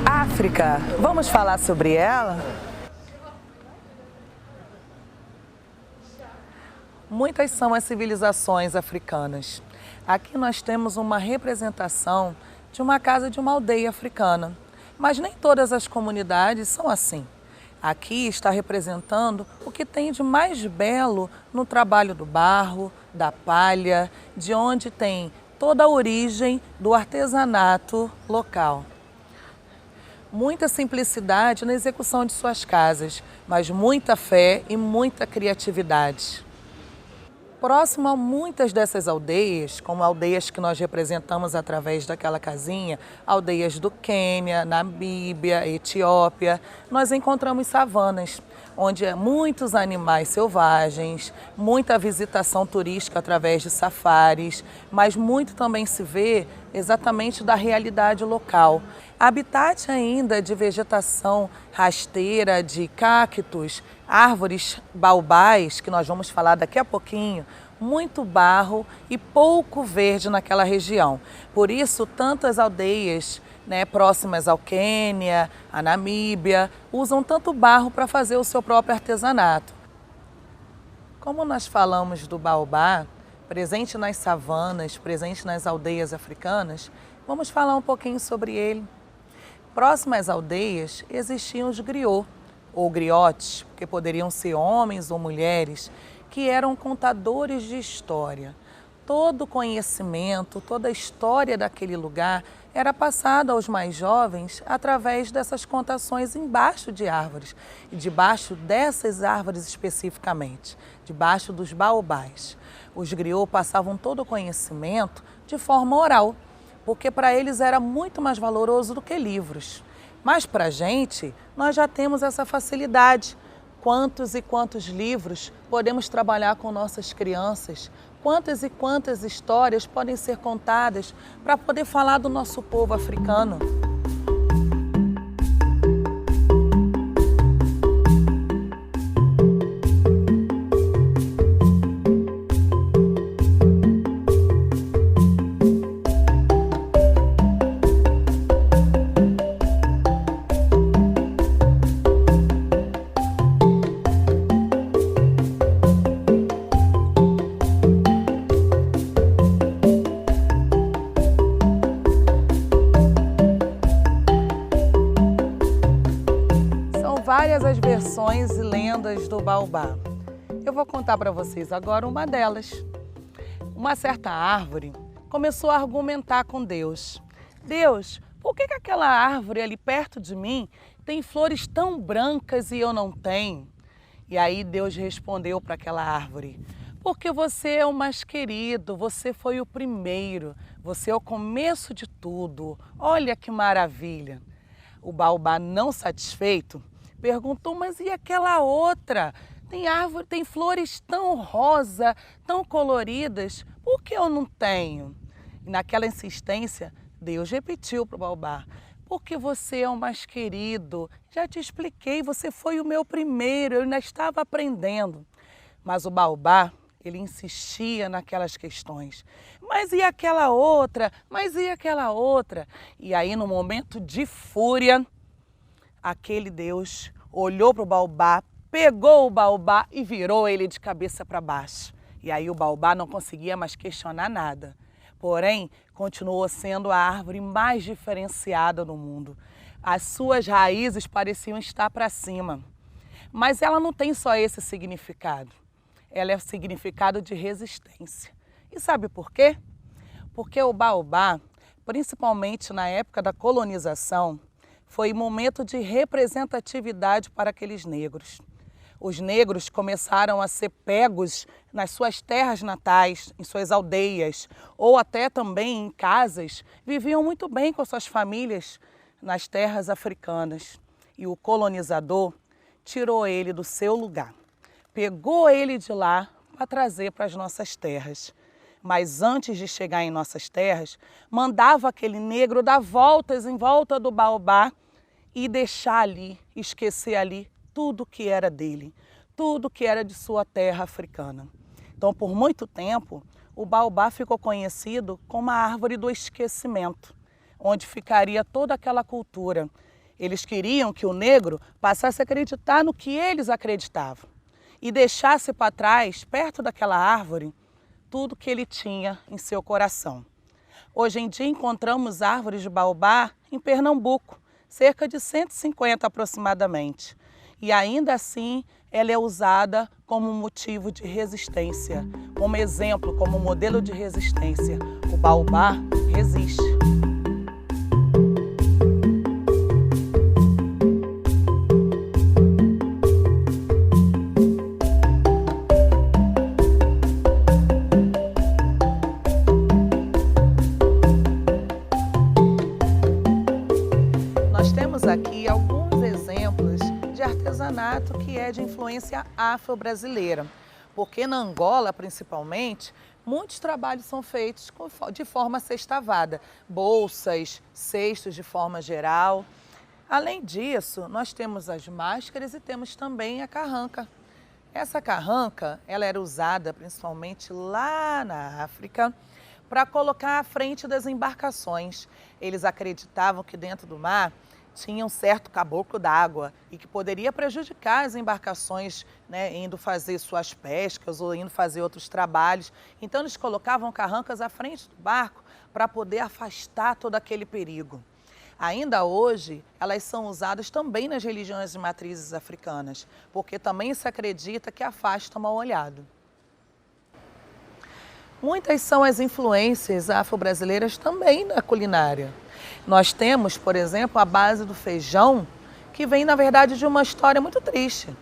África, vamos falar sobre ela? Muitas são as civilizações africanas. Aqui nós temos uma representação de uma casa de uma aldeia africana, mas nem todas as comunidades são assim. Aqui está representando o que tem de mais belo no trabalho do barro, da palha, de onde tem toda a origem do artesanato local. Muita simplicidade na execução de suas casas, mas muita fé e muita criatividade. Próximo a muitas dessas aldeias, como aldeias que nós representamos através daquela casinha, aldeias do Quênia, Namíbia, Etiópia, nós encontramos savanas, onde há muitos animais selvagens, muita visitação turística através de safaris, mas muito também se vê exatamente da realidade local. Habitat ainda de vegetação rasteira, de cactos, árvores baobás, que nós vamos falar daqui a pouquinho, muito barro e pouco verde naquela região. Por isso, tantas aldeias próximas ao Quênia, à Namíbia, usam tanto barro para fazer o seu próprio artesanato. Como nós falamos do baobá, presente nas savanas, presente nas aldeias africanas, vamos falar um pouquinho sobre ele. Próximas às aldeias existiam os griots, ou griotes, que poderiam ser homens ou mulheres, que eram contadores de história. Todo o conhecimento, toda a história daquele lugar era passada aos mais jovens através dessas contações embaixo de árvores, e debaixo dessas árvores especificamente, debaixo dos baobás. Os griots passavam todo o conhecimento de forma oral, porque para eles era muito mais valoroso do que livros. Mas para a gente, nós já temos essa facilidade. Quantos e quantos livros podemos trabalhar com nossas crianças? Quantas e quantas histórias podem ser contadas para poder falar do nosso povo africano? Várias as versões e lendas do baobá. Eu vou contar para vocês agora uma delas. Uma certa árvore começou a argumentar com Deus. Deus, por que aquela árvore ali perto de mim tem flores tão brancas e eu não tenho? E aí Deus respondeu para aquela árvore: porque você é o mais querido, você foi o primeiro, você é o começo de tudo. Olha que maravilha! O baobá, não satisfeito, perguntou: mas e aquela outra? Tem árvore, tem flores tão rosa, tão coloridas, por que eu não tenho? E naquela insistência, Deus repetiu para o baobá: porque você é o mais querido, já te expliquei, você foi o meu primeiro, eu ainda estava aprendendo. Mas o baobá, ele insistia naquelas questões. Mas e aquela outra? Mas e aquela outra? E aí, no momento de fúria, aquele Deus olhou para o baobá, pegou o baobá e virou ele de cabeça para baixo. E aí o baobá não conseguia mais questionar nada. Porém, continuou sendo a árvore mais diferenciada no mundo. As suas raízes pareciam estar para cima. Mas ela não tem só esse significado. Ela é o significado de resistência. E sabe por quê? Porque o baobá, principalmente na época da colonização, foi momento de representatividade para aqueles negros. Os negros começaram a ser pegos nas suas terras natais, em suas aldeias, ou até também em casas, viviam muito bem com suas famílias nas terras africanas. E o colonizador tirou ele do seu lugar, pegou ele de lá para trazer para as nossas terras. Mas antes de chegar em nossas terras, mandava aquele negro dar voltas em volta do baobá e deixar ali, esquecer ali tudo que era dele, tudo que era de sua terra africana. Então, por muito tempo, o baobá ficou conhecido como a árvore do esquecimento, onde ficaria toda aquela cultura. Eles queriam que o negro passasse a acreditar no que eles acreditavam e deixasse para trás, perto daquela árvore, tudo que ele tinha em seu coração. Hoje em dia encontramos árvores de baobá em Pernambuco, cerca de 150 aproximadamente. E ainda assim ela é usada como motivo de resistência, como exemplo, como modelo de resistência. O baobá resiste. Nós temos aqui alguns exemplos de artesanato que é de influência afro-brasileira, porque na Angola, principalmente, muitos trabalhos são feitos de forma sextavada, bolsas, cestos de forma geral. Além disso, nós temos as máscaras e temos também a carranca. Essa carranca, ela era usada principalmente lá na África para colocar à frente das embarcações. Eles acreditavam que dentro do mar tinha um certo caboclo d'água e que poderia prejudicar as embarcações, né, indo fazer suas pescas ou indo fazer outros trabalhos. Então eles colocavam carrancas à frente do barco para poder afastar todo aquele perigo. Ainda hoje, elas são usadas também nas religiões de matrizes africanas, porque também se acredita que afasta o mal-olhado. Muitas são as influências afro-brasileiras também na culinária. Nós temos, por exemplo, a base do feijão, que vem, na verdade, de uma história muito triste.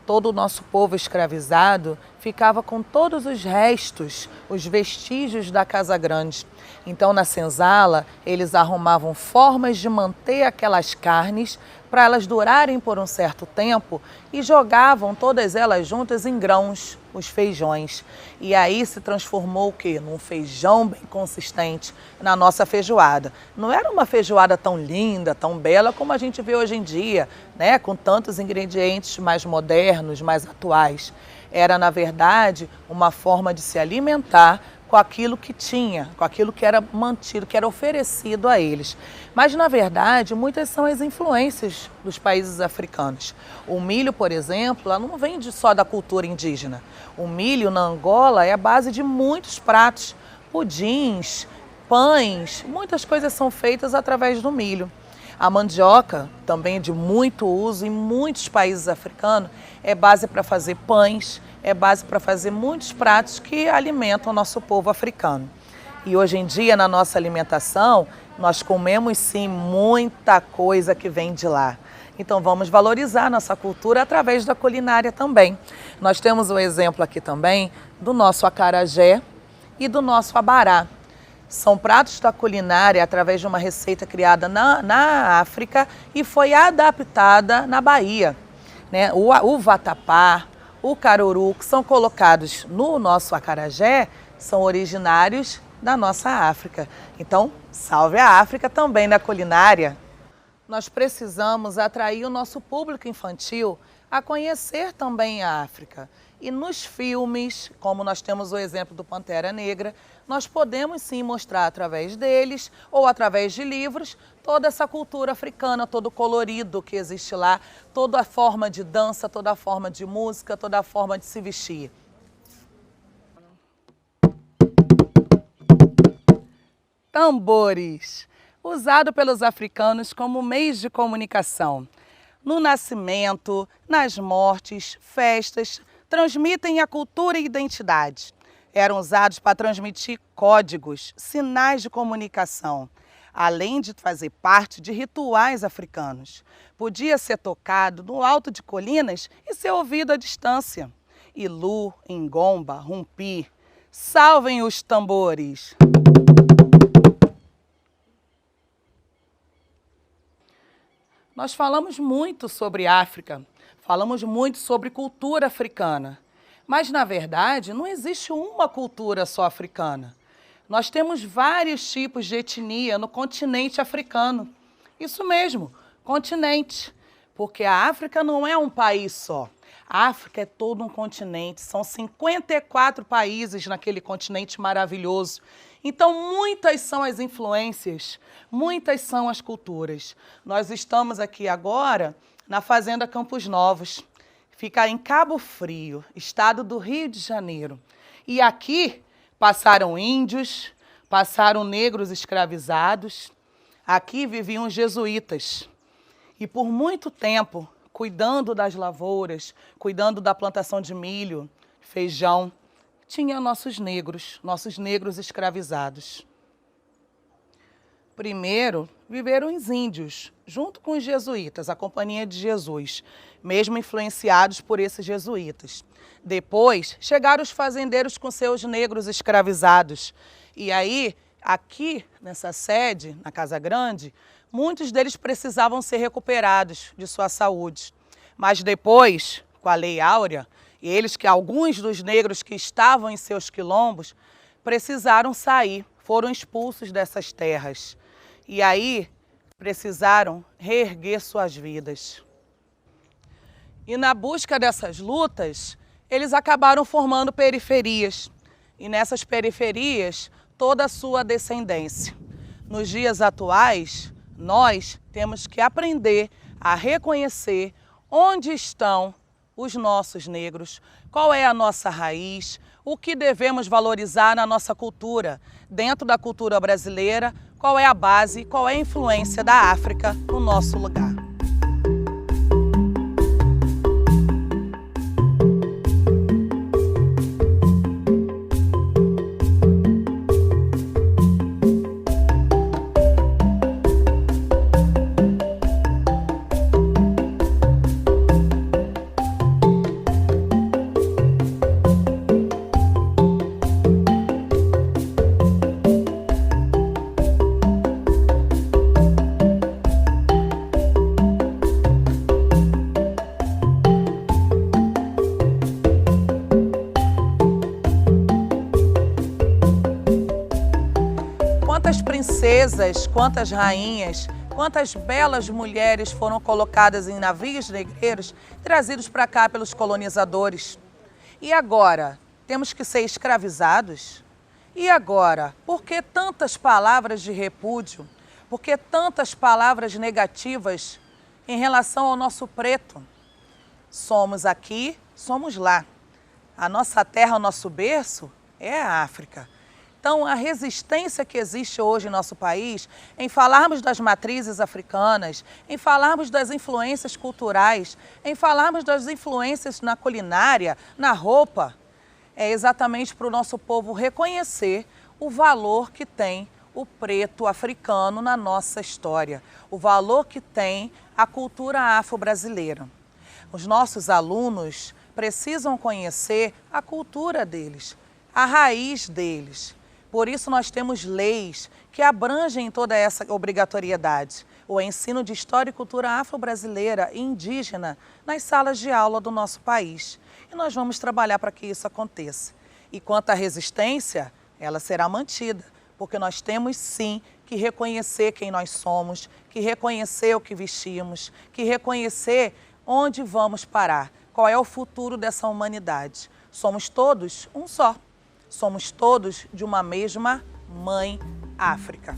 Todo o nosso povo escravizado ficava com todos os restos, os vestígios da Casa Grande. Então, na senzala, eles arrumavam formas de manter aquelas carnes para elas durarem por um certo tempo e jogavam todas elas juntas em grãos, os feijões. E aí se transformou o quê? Num feijão bem consistente na nossa feijoada. Não era uma feijoada tão linda, tão bela como a gente vê hoje em dia, né? Com tantos ingredientes mais modernos, mais atuais. Era, na verdade, uma forma de se alimentar com aquilo que tinha, com aquilo que era mantido, que era oferecido a eles. Mas, na verdade, muitas são as influências dos países africanos. O milho, por exemplo, ela não vem só da cultura indígena. O milho na Angola é a base de muitos pratos, pudins, pães, muitas coisas são feitas através do milho. A mandioca, também de muito uso em muitos países africanos, é base para fazer pães, é base para fazer muitos pratos que alimentam o nosso povo africano. E hoje em dia, na nossa alimentação, nós comemos sim muita coisa que vem de lá. Então vamos valorizar nossa cultura através da culinária também. Nós temos o exemplo aqui também do nosso acarajé e do nosso abará. São pratos da culinária através de uma receita criada na África e foi adaptada na Bahia, né? O vatapá, o caruru, que são colocados no nosso acarajé, são originários da nossa África. Então, salve a África também na culinária. Nós precisamos atrair o nosso público infantil a conhecer também a África. E nos filmes, como nós temos o exemplo do Pantera Negra, nós podemos sim mostrar através deles ou através de livros toda essa cultura africana, todo o colorido que existe lá, toda a forma de dança, toda a forma de música, toda a forma de se vestir. Tambores, usado pelos africanos como meio de comunicação. No nascimento, nas mortes, festas, transmitem a cultura e identidade. Eram usados para transmitir códigos, sinais de comunicação, além de fazer parte de rituais africanos. Podia ser tocado no alto de colinas e ser ouvido à distância. Ilu, Ingomba, Rumpi, salvem os tambores! Nós falamos muito sobre África, falamos muito sobre cultura africana, mas na verdade não existe uma cultura só africana. Nós temos vários tipos de etnia no continente africano. Isso mesmo, continente. Porque a África não é um país só. A África é todo um continente, são 54 países naquele continente maravilhoso. Então, muitas são as influências, muitas são as culturas. Nós estamos aqui agora na Fazenda Campos Novos, fica em Cabo Frio, estado do Rio de Janeiro. E aqui passaram índios, passaram negros escravizados, aqui viviam os jesuítas. E por muito tempo, cuidando das lavouras, cuidando da plantação de milho, feijão, tinha nossos negros escravizados. Primeiro, viveram os índios, junto com os jesuítas, a Companhia de Jesus, mesmo influenciados por esses jesuítas. Depois, chegaram os fazendeiros com seus negros escravizados. E aí, aqui nessa sede, na Casa Grande, muitos deles precisavam ser recuperados de sua saúde. Mas depois, com a Lei Áurea, alguns dos negros que estavam em seus quilombos precisaram sair, foram expulsos dessas terras. E aí precisaram reerguer suas vidas. E na busca dessas lutas, eles acabaram formando periferias. E nessas periferias, toda a sua descendência. Nos dias atuais, nós temos que aprender a reconhecer onde estão os nossos negros, qual é a nossa raiz, o que devemos valorizar na nossa cultura, dentro da cultura brasileira, qual é a base, qual é a influência da África no nosso lugar. Quantas princesas, quantas rainhas, quantas belas mulheres foram colocadas em navios negreiros trazidos para cá pelos colonizadores. E agora, temos que ser escravizados? E agora, por que tantas palavras de repúdio? Por que tantas palavras negativas em relação ao nosso preto? Somos aqui, somos lá. A nossa terra, o nosso berço é a África. Então, a resistência que existe hoje em nosso país, em falarmos das matrizes africanas, em falarmos das influências culturais, em falarmos das influências na culinária, na roupa, é exatamente para o nosso povo reconhecer o valor que tem o preto africano na nossa história, o valor que tem a cultura afro-brasileira. Os nossos alunos precisam conhecer a cultura deles, a raiz deles. Por isso nós temos leis que abrangem toda essa obrigatoriedade. O ensino de história e cultura afro-brasileira e indígena nas salas de aula do nosso país. E nós vamos trabalhar para que isso aconteça. E quanto à resistência, ela será mantida, porque nós temos sim que reconhecer quem nós somos, que reconhecer o que vestimos, que reconhecer onde vamos parar, qual é o futuro dessa humanidade. Somos todos um só. Somos todos de uma mesma mãe África.